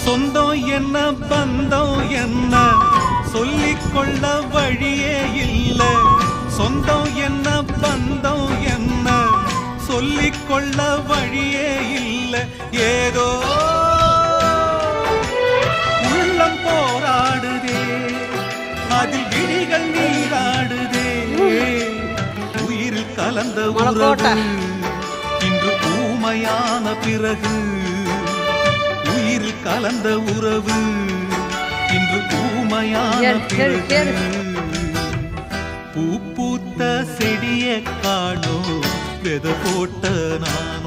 சொந்தம் என்ன பந்தம் என்ன சொல்லிக்கொள்ள வழியே இல்ல. சொந்தம் என்ன பந்தம் என்ன சொல்லிக்கொள்ள வழியே இல்ல. ஏதோ உள்ளம் போராடுதே, அதில் விழிகள் நீராடுதே. உயிரில் கலந்த உறவு இன்று ஊமையான பிறகு, உயிரில் கலந்த உறவு இன்று ஊமையான பிறகு. பூ பூத்த செடியை காணோ வெத போட்ட நான்